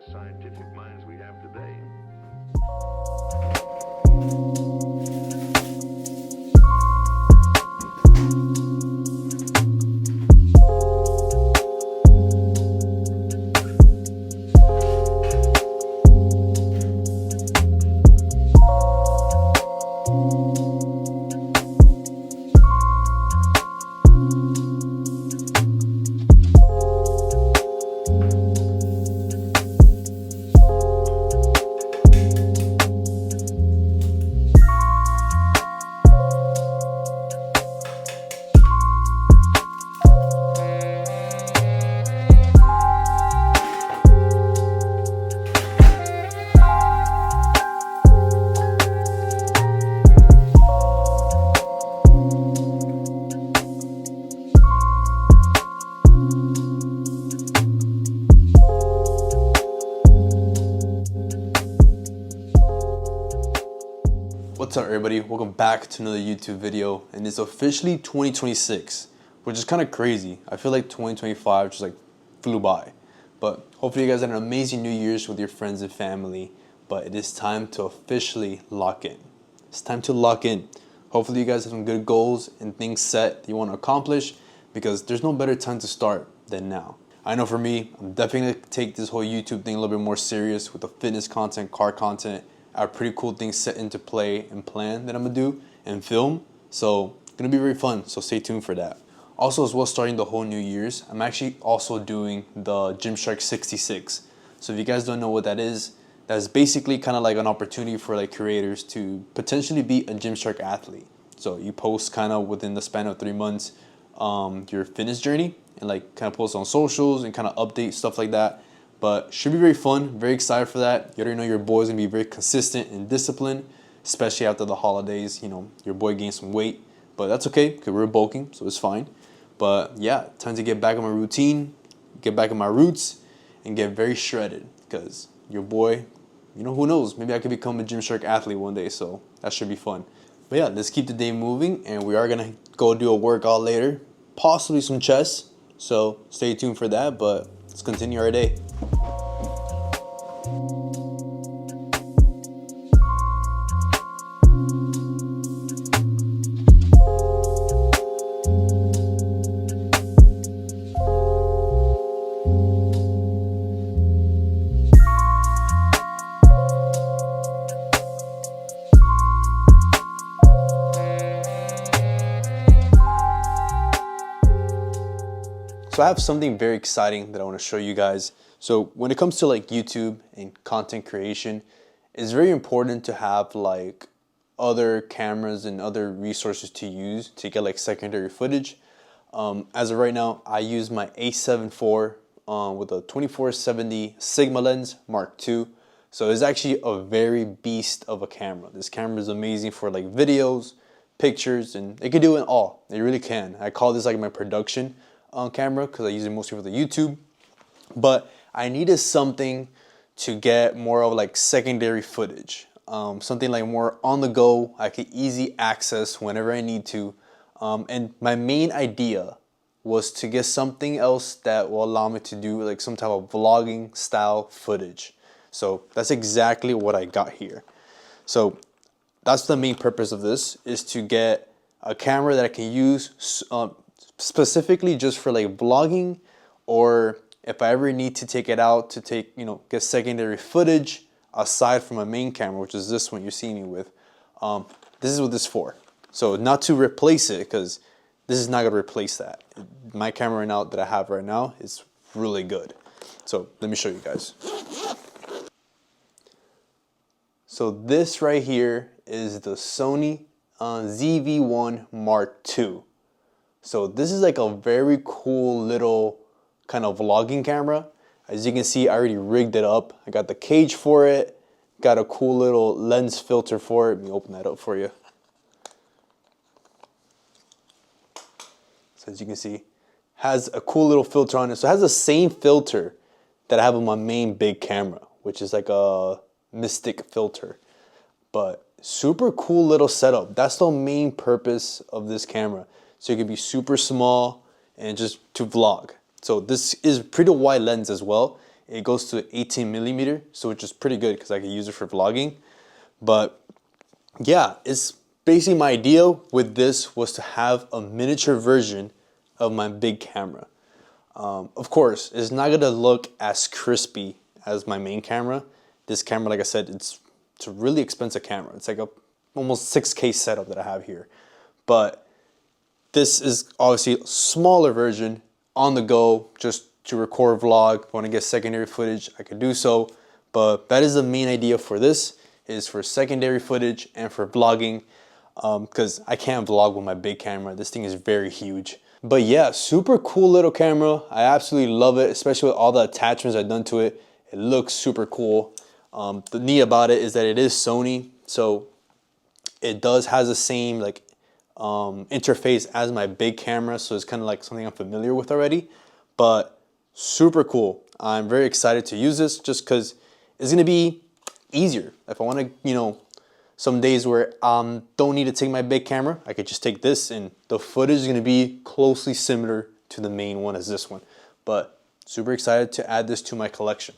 best scientific minds we have today. What's up everybody, welcome back to another YouTube video, and it's officially 2026, which is kind of crazy. I feel like 2025 just like flew by, but hopefully you guys had an amazing New Year's with your friends and family, but it is time to officially lock in. It's time to lock in. Hopefully you guys have some good goals and things set that you want to accomplish, because there's no better time to start than now. I know for me, I'm definitely going to take this whole YouTube thing a little bit more serious with the fitness content, car content. I have pretty cool things set into play and plan that I'm gonna do and film, so it's gonna be very fun, so stay tuned for that. Also, as well, starting the whole New Year's, I'm actually also doing the Gymshark 66. So if you guys don't know what that is basically kind of like an opportunity for like creators to potentially be a Gymshark athlete. So you post kind of within the span of 3 months your fitness journey, and like kind of post on socials and kind of update stuff like that. But should be very fun, very excited for that. You already know your boy's gonna be very consistent and disciplined, especially after the holidays. You know, your boy gained some weight, but that's okay because we're bulking, so it's fine. But yeah, time to get back on my routine, get back on my roots, and get very shredded, because your boy, you know, who knows, maybe I could become a Gymshark athlete one day, so that should be fun. But yeah, let's keep the day moving, and we are gonna go do a workout later, possibly some chest, so stay tuned for that, but let's continue our day. So I have something very exciting that I want to show you guys. So when it comes to like YouTube and content creation, it's very important to have like other cameras and other resources to use to get like secondary footage. As of right now, I use my A7 IV with a 24-70 Sigma lens Mark II. So it's actually a very beast of a camera. This camera is amazing for like videos, pictures, and it can do it all. It really can. I call this like my production camera because I use it mostly for the YouTube. But I needed something to get more of like secondary footage, something like more on the go. I could easy access whenever I need to, and my main idea was to get something else that will allow me to do like some type of vlogging style footage. So that's exactly what I got here. So that's the main purpose of this, is to get a camera that I can use specifically just for like vlogging, or if I ever need to take it out to take, you know, get secondary footage aside from my main camera, which is this one you're seeing me with. This is what this is for. So not to replace it, because this is not gonna replace that. My camera right now that I have right now is really good. So let me show you guys. So this right here is the Sony ZV-1 Mark II. So this is like a very cool little kind of vlogging camera. As you can see, I already rigged it up. I got the cage for it, got a cool little lens filter for it. Let me open that up for you. So as you can see, has a cool little filter on it. So it has the same filter that I have on my main big camera, which is like a Mystic filter. But super cool little setup. That's the main purpose of this camera. So it can be super small and just to vlog. So this is pretty wide lens as well. it goes to 18 millimeter, so which is pretty good because I can use it for vlogging. But yeah, it's basically my idea with this was to have a miniature version of my big camera. Of course, it's not gonna look as crispy as my main camera. This camera, like I said, it's a really expensive camera. It's like a almost 6K setup that I have here. But this is obviously a smaller version on the go, just to record vlog. If I want to get secondary footage, I could do so. But that is the main idea for this, is for secondary footage and for vlogging, because I can't vlog with my big camera. This thing is very huge. But yeah, super cool little camera. I absolutely love it, especially with all the attachments I've done to it. It looks super cool. The neat about it is that it is Sony, so it has the same like interface as my big camera, so it's kind of like something I'm familiar with already. But super cool. I'm very excited to use this just because it's gonna be easier. If I want to, you know, some days where don't need to take my big camera, I could just take this, and the footage is gonna be closely similar to the main one as this one. But super excited to add this to my collection.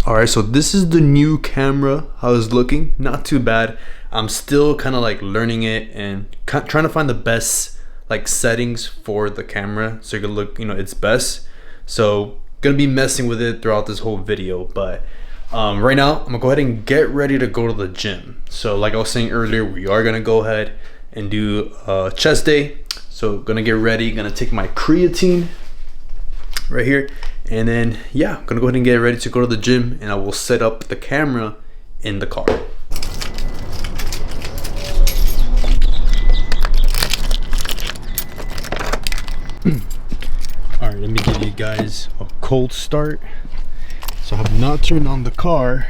All right, so this is the new camera. How it's looking, not too bad. I'm still kind of like learning it and trying to find the best like settings for the camera so it can look, you know, its best. So gonna be messing with it throughout this whole video. But right now I'm gonna go ahead and get ready to go to the gym. So like I was saying earlier, we are gonna go ahead and do a chest day. So gonna get ready, gonna take my creatine right here, and then yeah, I'm gonna go ahead and get ready to go to the gym, and I will set up the camera in the car. All right, let me give you guys a cold start. So I have not turned on the car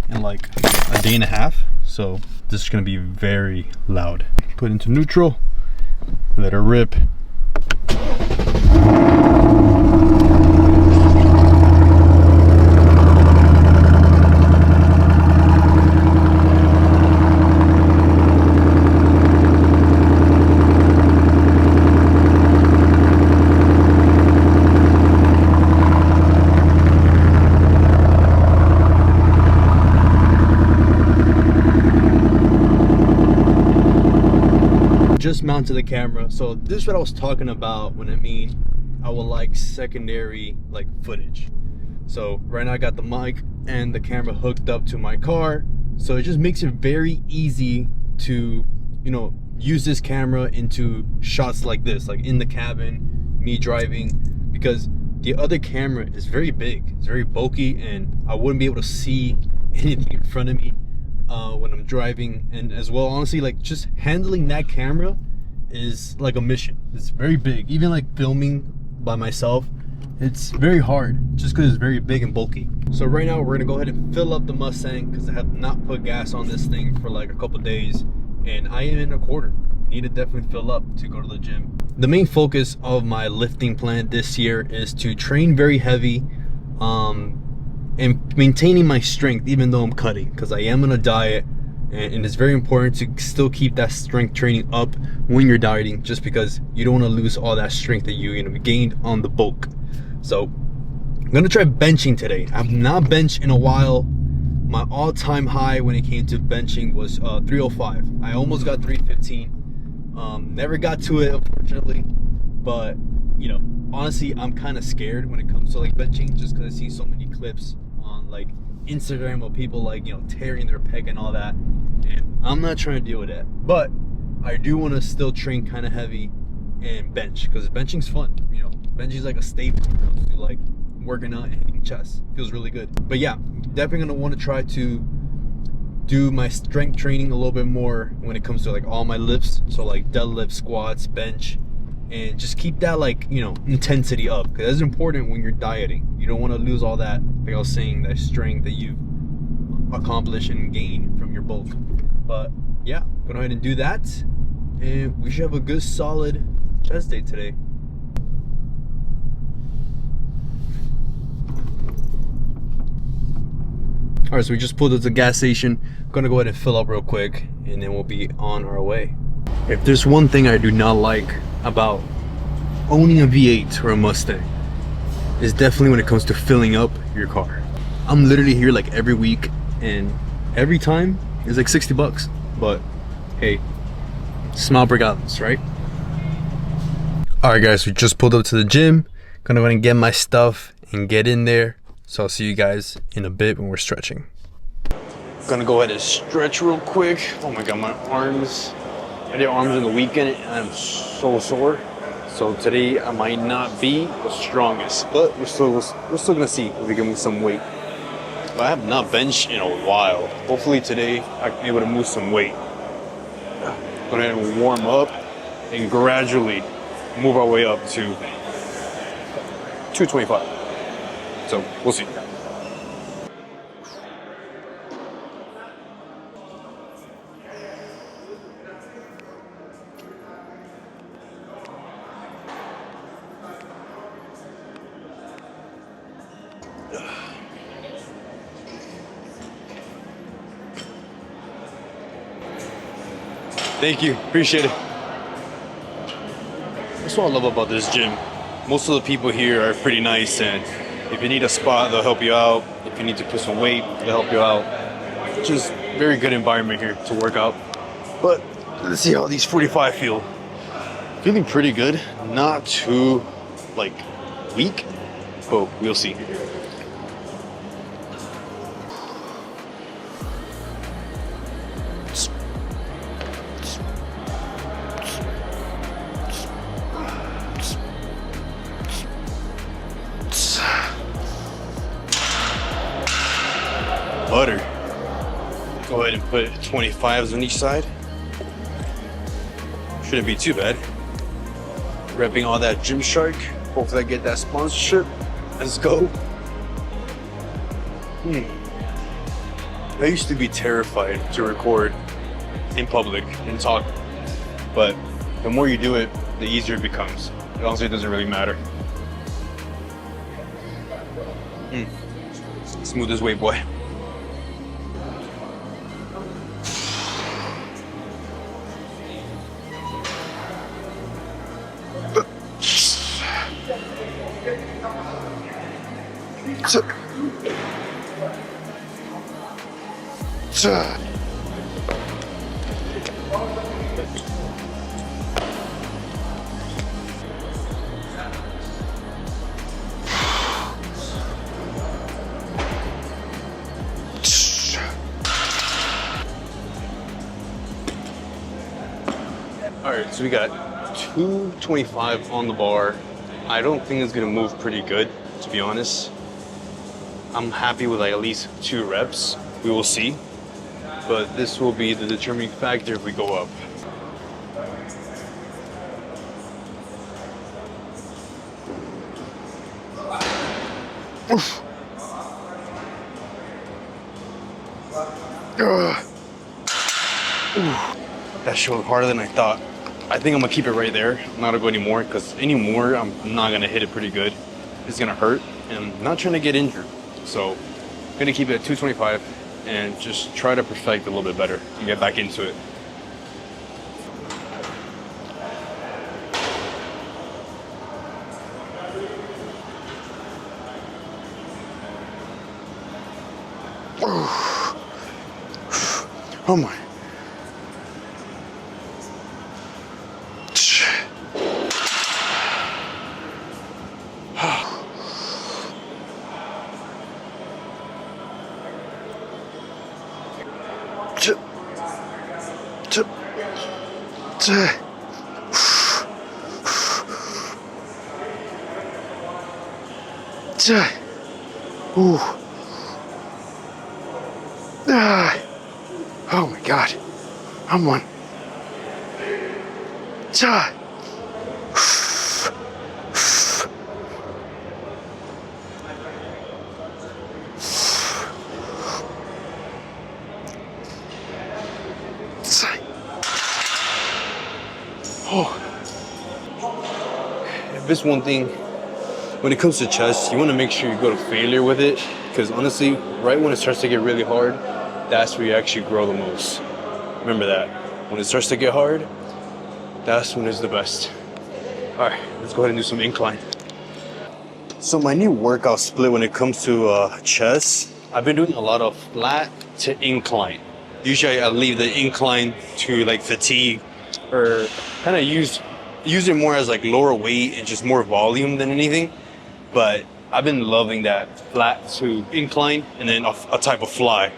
in like a day and a half, so this is gonna be very loud. Put into neutral, let her rip. Just mounted the camera. So this is what I was talking about when I would like secondary like footage. So right now I got the mic and the camera hooked up to my car, so it just makes it very easy to, you know, use this camera into shots like this, like in the cabin, me driving, because the other camera is very big, it's very bulky, and I wouldn't be able to see anything in front of me when I'm driving. And as well, honestly, like just handling that camera is like a mission. It's very big. Even like filming by myself, it's very hard just because it's very big and bulky. So right now we're gonna go ahead and fill up the Mustang because I have not put gas on this thing for like a couple days, and I am in a quarter. Need to definitely fill up to go to the gym. The main focus of my lifting plan this year is to train very heavy and maintaining my strength even though I'm cutting, because I am on a diet, and it's very important to still keep that strength training up when you're dieting, just because you don't want to lose all that strength that you gained on the bulk. So I'm gonna try benching today. I've not benched in a while. My all-time high when it came to benching was 305. I almost got 315. Never got to it, unfortunately, but you know, honestly, I'm kind of scared when it comes to like benching, just because I see so many clips on like Instagram of people like, you know, tearing their pec and all that, and I'm not trying to deal with that. But I do want to still train kind of heavy and bench, because benching's fun. You know, benching's like a staple when it comes to like working out and hitting chest. It feels really good. But yeah, definitely gonna want to try to do my strength training a little bit more when it comes to like all my lifts. So like deadlift, squats, bench, and just keep that like, you know, intensity up, because that's important when you're dieting. You don't want to lose all that, like I was saying, that strength that you've accomplished and gained from your bulk. But yeah, go ahead and do that, and we should have a good solid chest day today. All right, so we just pulled at the gas station. I'm gonna go ahead and fill up real quick, and then we'll be on our way. If there's one thing I do not like about owning a V8 or a Mustang, is definitely when it comes to filling up your car. I'm literally here like every week, and every time it's like 60 bucks. But hey, smile regardless, right? Alright guys, we just pulled up to the gym. Gonna go and get my stuff and get in there. So I'll see you guys in a bit when we're stretching. Gonna go ahead and stretch real quick. Oh my god, my arms. I did arms on the weekend and I'm so sore. So today I might not be the strongest, but we're still gonna see if we can move some weight. But I have not benched in a while. Hopefully today I can be able to move some weight. Go ahead and warm up and gradually move our way up to 225. So we'll see. Thank you, appreciate it. That's what I love about this gym. Most of the people here are pretty nice, and if you need a spot, they'll help you out. If you need to put some weight, they'll help you out. Just very good environment here to work out. But let's see how these 45 feel. Feeling pretty good, not too like weak, but we'll see. Butter. Go ahead and put 25s on each side. Shouldn't be too bad. Repping all that Gymshark. Hopefully I get that sponsorship. Let's go. I used to be terrified to record in public and talk, but the more you do it, the easier it becomes. Honestly, it doesn't really matter. Smooth this way, boy. Alright, so we got 225 on the bar. I don't think it's gonna move pretty good, to be honest. I'm happy with like at least 2 reps. We will see. But this will be the determining factor if we go up. Oof. That shit was harder than I thought. I think I'm gonna keep it right there. I'm not gonna go anymore, because anymore I'm not gonna hit it pretty good. It's gonna hurt, and I'm not trying to get injured. So I'm gonna keep it at 225 and just try to perfect a little bit better and get back into it. Oh my. Oh my God, I'm one. If it's one thing, when it comes to chest, you want to make sure you go to failure with it, because honestly, right when it starts to get really hard, that's where you actually grow the most. Remember that. When it starts to get hard, that's when it's the best. All right, let's go ahead and do some incline. So my new workout split when it comes to chest, I've been doing a lot of flat to incline. Usually I leave the incline to like fatigue or kind of use it more as like lower weight and just more volume than anything. But I've been loving that flat to incline and then a type of fly.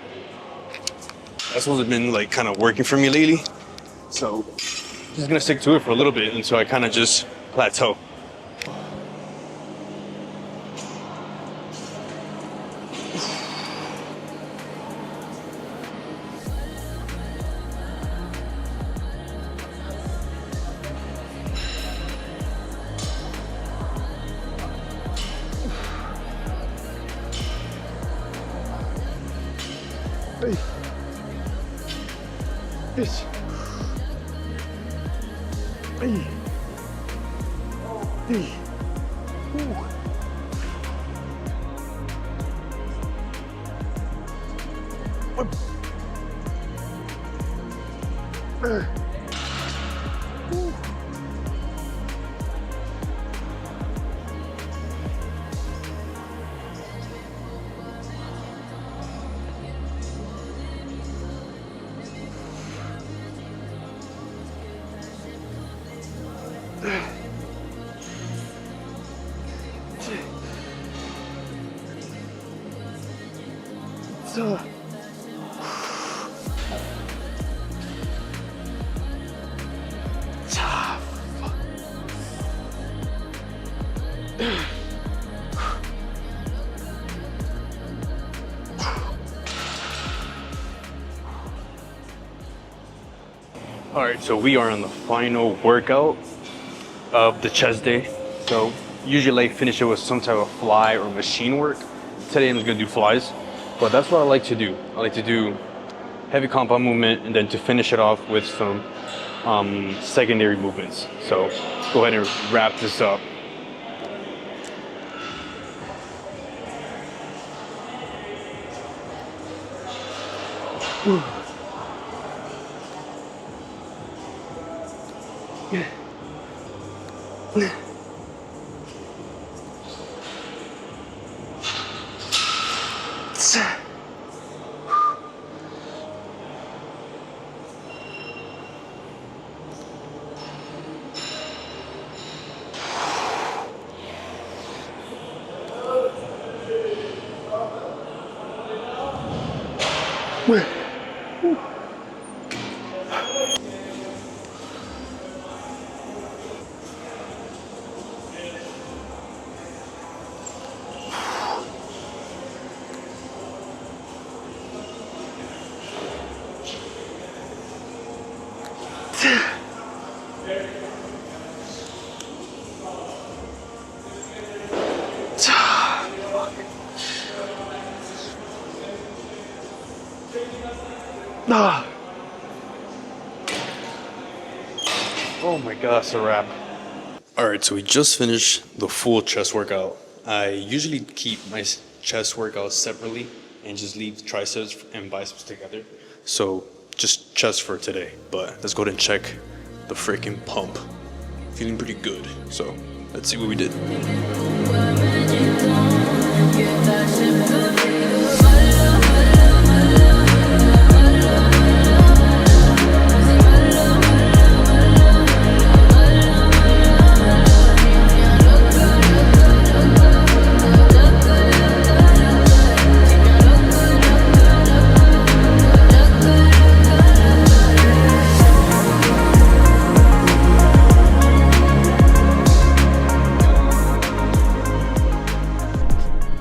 That's what's been like kind of working for me lately. So just gonna stick to it for a little bit until I kind of just plateau. Hey. Yes. Hey. Hey. Ooh. So. All right, so we are on the final workout of the chest day. So usually I finish it with some type of fly or machine work. Today I'm just gonna do flies, but that's what I like to do. I like to do heavy compound movement and then to finish it off with some secondary movements. So let's go ahead and wrap this up. Oh my gosh, it's a wrap. All right, so we just finished the full chest workout. I usually keep my chest workouts separately and just leave triceps and biceps together. So just chest for today, but let's go ahead and check the freaking pump. Feeling pretty good. So let's see what we did.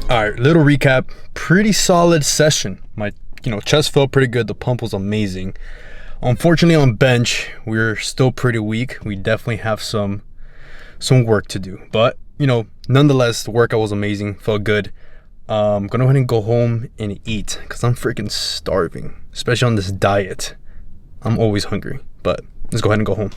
All right, little recap. Pretty solid session. My, chest felt pretty good. The pump was amazing. Unfortunately, on bench, we're still pretty weak. We definitely have some work to do. But, nonetheless, the workout was amazing. Felt good. I'm gonna go ahead and go home and eat because I'm freaking starving, especially on this diet. I'm always hungry. But let's go ahead and go home.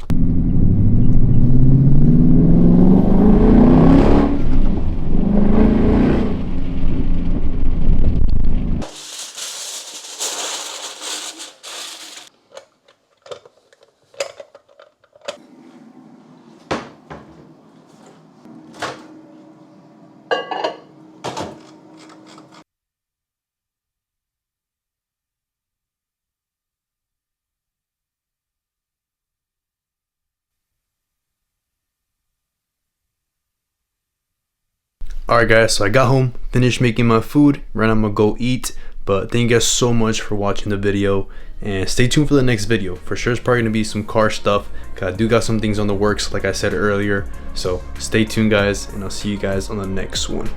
Alright guys, so I got home, finished making my food. Right now I'm gonna go eat. But thank you guys so much for watching the video, and stay tuned for the next video. For sure it's probably gonna be some car stuff, cause I do got some things on the works like I said earlier. So stay tuned guys, and I'll see you guys on the next one.